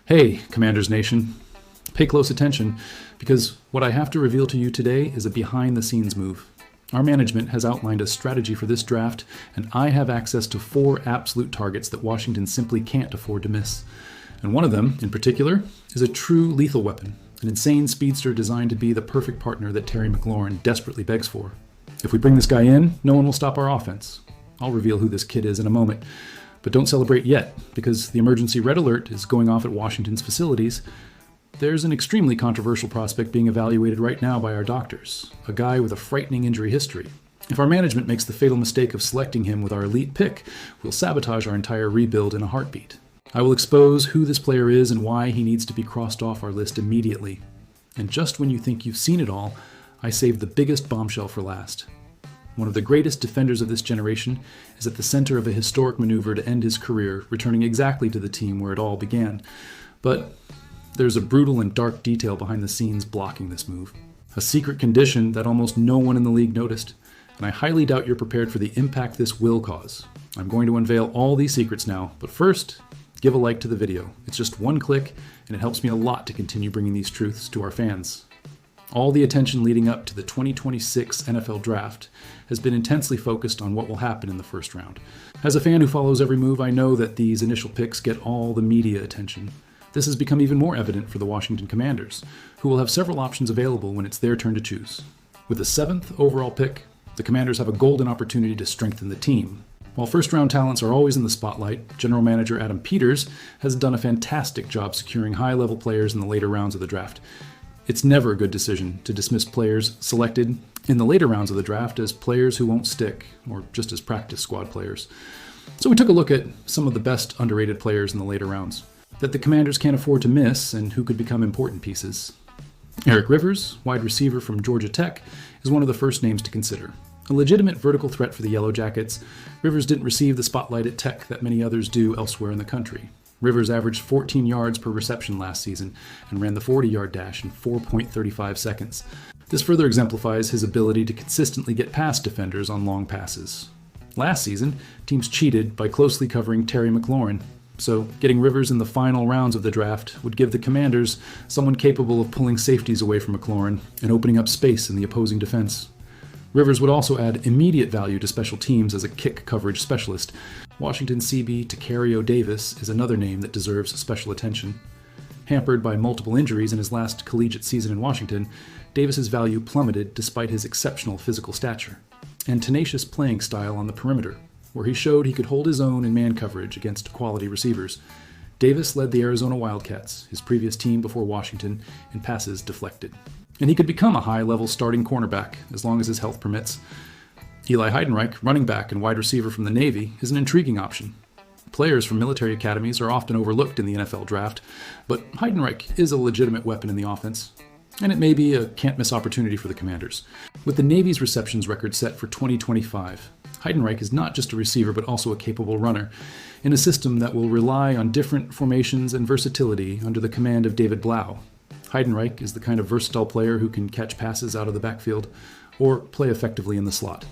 Hey, Commanders Nation. Pay close attention, because what I have to reveal to you today is a behind-the-scenes move. Our management has outlined a strategy for this draft, and I have access to 4 absolute targets that Washington simply can't afford to miss. And one of them, in particular, is a true lethal weapon, an insane speedster designed to be the perfect partner that Terry McLaurin desperately begs for. If we bring this guy in, no one will stop our offense. I'll reveal who this kid is in a moment. But don't celebrate yet, because the emergency red alert is going off at Washington's facilities. There's an extremely controversial prospect being evaluated right now by our doctors, a guy with a frightening injury history. If our management makes the fatal mistake of selecting him with our elite pick, we'll sabotage our entire rebuild in a heartbeat. I will expose who this player is and why he needs to be crossed off our list immediately. And just when you think you've seen it all, I saved the biggest bombshell for last. One of the greatest defenders of this generation is at the center of a historic maneuver to end his career, returning exactly to the team where it all began. But there's a brutal and dark detail behind the scenes blocking this move. A secret condition that almost no one in the league noticed, and I highly doubt you're prepared for the impact this will cause. I'm going to unveil all these secrets now, but first, give a like to the video. It's just one click, and it helps me a lot to continue bringing these truths to our fans. All the attention leading up to the 2026 NFL Draft has been intensely focused on what will happen in the first round. As a fan who follows every move, I know that these initial picks get all the media attention. This has become even more evident for the Washington Commanders, who will have several options available when it's their turn to choose. With the 7th overall pick, the Commanders have a golden opportunity to strengthen the team. While first-round talents are always in the spotlight, General Manager Adam Peters has done a fantastic job securing high-level players in the later rounds of the draft. It's never a good decision to dismiss players selected in the later rounds of the draft as players who won't stick, or just as practice squad players. So we took a look at some of the best underrated players in the later rounds that the Commanders can't afford to miss and who could become important pieces. Eric Rivers, wide receiver from Georgia Tech, is one of the first names to consider. A legitimate vertical threat for the Yellow Jackets, Rivers didn't receive the spotlight at Tech that many others do elsewhere in the country. Rivers averaged 14 yards per reception last season and ran the 40-yard dash in 4.35 seconds. This further exemplifies his ability to consistently get past defenders on long passes. Last season, teams cheated by closely covering Terry McLaurin, so getting Rivers in the final rounds of the draft would give the Commanders someone capable of pulling safeties away from McLaurin and opening up space in the opposing defense. Rivers would also add immediate value to special teams as a kick coverage specialist. Washington CB Tacario Davis is another name that deserves special attention. Hampered by multiple injuries in his last collegiate season in Washington, Davis's value plummeted despite his exceptional physical stature and tenacious playing style on the perimeter, where he showed he could hold his own in man coverage against quality receivers. Davis led the Arizona Wildcats, his previous team before Washington, in passes deflected. And he could become a high-level starting cornerback as long as his health permits. Eli Heidenreich, running back and wide receiver from the Navy, is an intriguing option. Players from military academies are often overlooked in the NFL draft, but Heidenreich is a legitimate weapon in the offense, and it may be a can't-miss opportunity for the Commanders. With the Navy's receptions record set for 2025, Heidenreich is not just a receiver but also a capable runner, in a system that will rely on different formations and versatility under the command of David Blau. Heidenreich is the kind of versatile player who can catch passes out of the backfield or play effectively in the slot.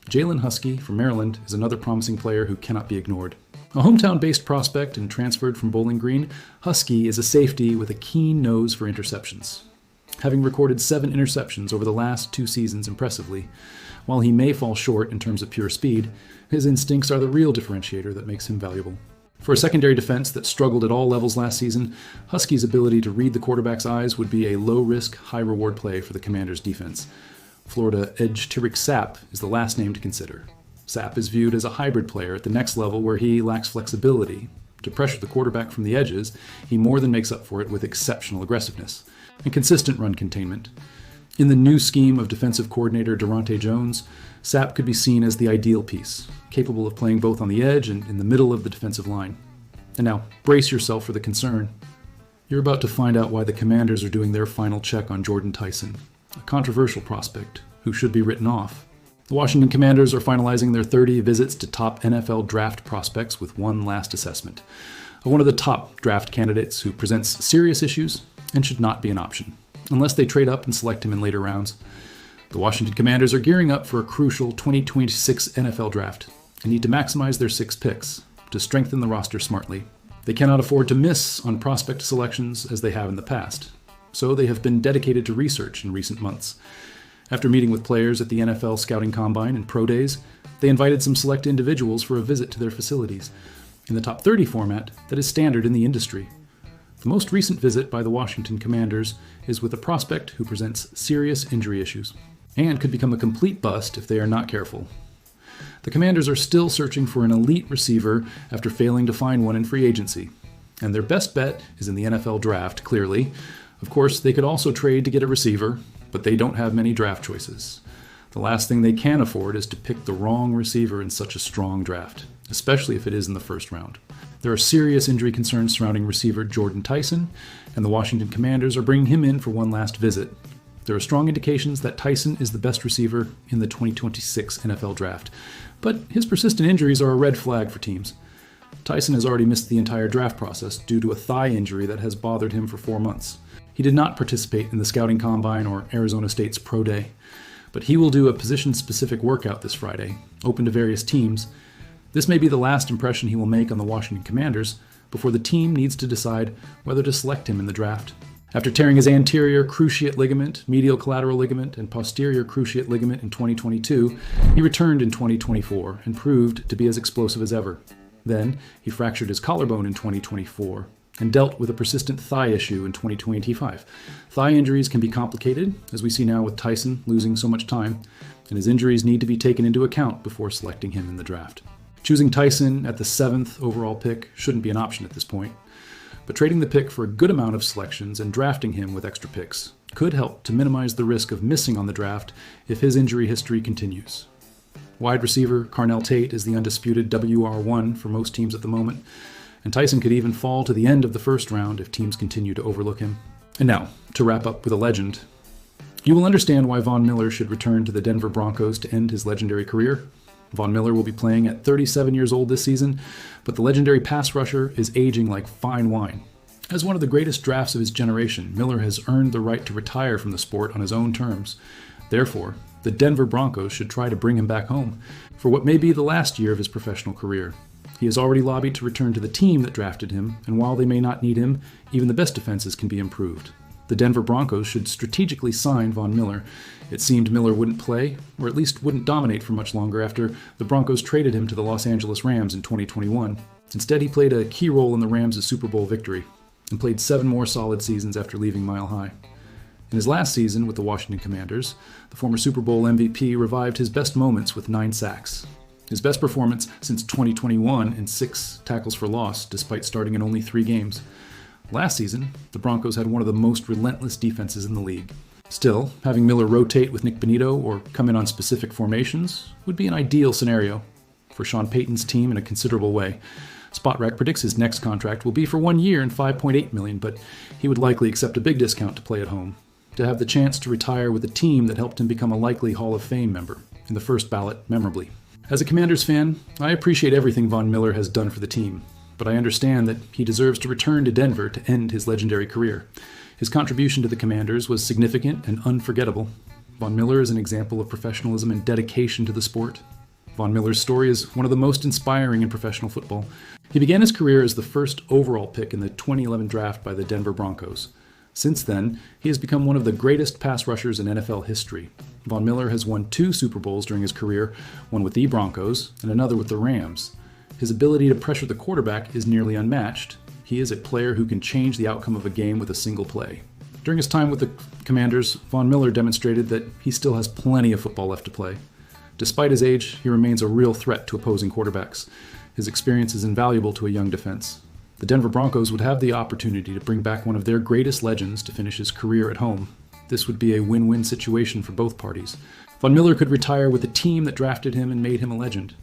Jalen Husky from Maryland is another promising player who cannot be ignored. A hometown-based prospect and transferred from Bowling Green, Husky is a safety with a keen nose for interceptions. Having recorded 7 interceptions over the last 2 seasons impressively, while he may fall short in terms of pure speed, his instincts are the real differentiator that makes him valuable. For a secondary defense that struggled at all levels last season, Husky's ability to read the quarterback's eyes would be a low-risk, high-reward play for the Commanders' defense. Florida edge Tyrick Sapp is the last name to consider. Sapp is viewed as a hybrid player at the next level where he lacks flexibility. To pressure the quarterback from the edges, he more than makes up for it with exceptional aggressiveness and consistent run containment. In the new scheme of defensive coordinator Durante Jones, Sapp could be seen as the ideal piece, capable of playing both on the edge and in the middle of the defensive line. And now, brace yourself for the concern. You're about to find out why the Commanders are doing their final check on Jordan Tyson, a controversial prospect who should be written off. The Washington Commanders are finalizing their 30 visits to top NFL draft prospects with one last assessment of one of the top draft candidates who presents serious issues and should not be an option, unless they trade up and select him in later rounds. The Washington Commanders are gearing up for a crucial 2026 NFL Draft and need to maximize their 6 picks to strengthen the roster smartly. They cannot afford to miss on prospect selections as they have in the past, so they have been dedicated to research in recent months. After meeting with players at the NFL Scouting Combine and Pro Days, they invited some select individuals for a visit to their facilities, in the top 30 format that is standard in the industry. The most recent visit by the Washington Commanders is with a prospect who presents serious injury issues, and could become a complete bust if they are not careful. The Commanders are still searching for an elite receiver after failing to find one in free agency, and their best bet is in the NFL draft, clearly. Of course, they could also trade to get a receiver, but they don't have many draft choices. The last thing they can afford is to pick the wrong receiver in such a strong draft, especially if it is in the first round. There are serious injury concerns surrounding receiver Jordan Tyson, and the Washington Commanders are bringing him in for one last visit. There are strong indications that Tyson is the best receiver in the 2026 NFL Draft, but his persistent injuries are a red flag for teams. Tyson has already missed the entire draft process due to a thigh injury that has bothered him for 4 months. He did not participate in the Scouting Combine or Arizona State's Pro Day, but he will do a position-specific workout this Friday, open to various teams. This may be the last impression he will make on the Washington Commanders before the team needs to decide whether to select him in the draft. After tearing his anterior cruciate ligament, medial collateral ligament, and posterior cruciate ligament in 2022, he returned in 2024 and proved to be as explosive as ever. Then, he fractured his collarbone in 2024 and dealt with a persistent thigh issue in 2025. Thigh injuries can be complicated, as we see now with Tyson losing so much time, and his injuries need to be taken into account before selecting him in the draft. Choosing Tyson at the 7th overall pick shouldn't be an option at this point, but trading the pick for a good amount of selections and drafting him with extra picks could help to minimize the risk of missing on the draft if his injury history continues. Wide receiver Carnell Tate is the undisputed WR1 for most teams at the moment, and Tyson could even fall to the end of the first round if teams continue to overlook him. And now, to wrap up with a legend. You will understand why Von Miller should return to the Denver Broncos to end his legendary career. Von Miller will be playing at 37 years old this season, but the legendary pass rusher is aging like fine wine. As one of the greatest drafts of his generation, Miller has earned the right to retire from the sport on his own terms. Therefore, the Denver Broncos should try to bring him back home for what may be the last year of his professional career. He has already lobbied to return to the team that drafted him, and while they may not need him, even the best defenses can be improved. The Denver Broncos should strategically sign Von Miller. It seemed Miller wouldn't play, or at least wouldn't dominate for much longer after the Broncos traded him to the Los Angeles Rams in 2021. Instead, he played a key role in the Rams' Super Bowl victory, and played 7 more solid seasons after leaving Mile High. In his last season with the Washington Commanders, the former Super Bowl MVP revived his best moments with 9 sacks. His best performance since 2021 and 6 tackles for loss, despite starting in only 3 games. Last season, the Broncos had one of the most relentless defenses in the league. Still, having Miller rotate with Nick Bonito or come in on specific formations would be an ideal scenario for Sean Payton's team in a considerable way. SpotRack predicts his next contract will be for 1 year and $5.8 million, but he would likely accept a big discount to play at home, to have the chance to retire with a team that helped him become a likely Hall of Fame member, in the first ballot memorably. As a Commanders fan, I appreciate everything Von Miller has done for the team, but I understand that he deserves to return to Denver to end his legendary career. His contribution to the Commanders was significant and unforgettable. Von Miller is an example of professionalism and dedication to the sport. Von Miller's story is one of the most inspiring in professional football. He began his career as the first overall pick in the 2011 draft by the Denver Broncos. Since then, he has become one of the greatest pass rushers in NFL history. Von Miller has won 2 Super Bowls during his career, one with the Broncos and another with the Rams. His ability to pressure the quarterback is nearly unmatched. He is a player who can change the outcome of a game with a single play. During his time with the Commanders, Von Miller demonstrated that he still has plenty of football left to play. Despite his age, he remains a real threat to opposing quarterbacks. His experience is invaluable to a young defense. The Denver Broncos would have the opportunity to bring back one of their greatest legends to finish his career at home. This would be a win-win situation for both parties. Von Miller could retire with the team that drafted him and made him a legend.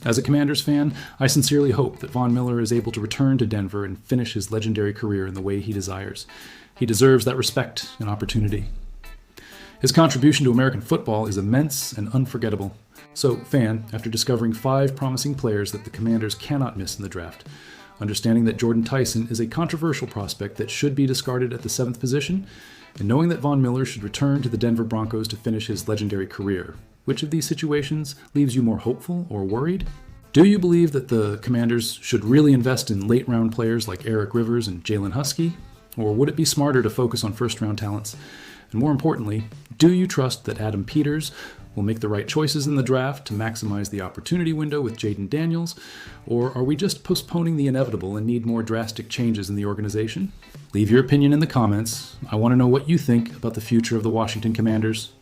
As a Commanders fan, I sincerely hope that Von Miller is able to return to Denver and finish his legendary career in the way he desires. He deserves that respect and opportunity. His contribution to American football is immense and unforgettable. So, fan, after discovering 5 promising players that the Commanders cannot miss in the draft, understanding that Jordan Tyson is a controversial prospect that should be discarded at the 7th position, and knowing that Von Miller should return to the Denver Broncos to finish his legendary career, which of these situations leaves you more hopeful or worried? Do you believe that the Commanders should really invest in late-round players like Eric Rivers and Jalen Husky? Or would it be smarter to focus on first-round talents? And more importantly, do you trust that Adam Peters will make the right choices in the draft to maximize the opportunity window with Jaden Daniels? Or are we just postponing the inevitable and need more drastic changes in the organization? Leave your opinion in the comments. I want to know what you think about the future of the Washington Commanders.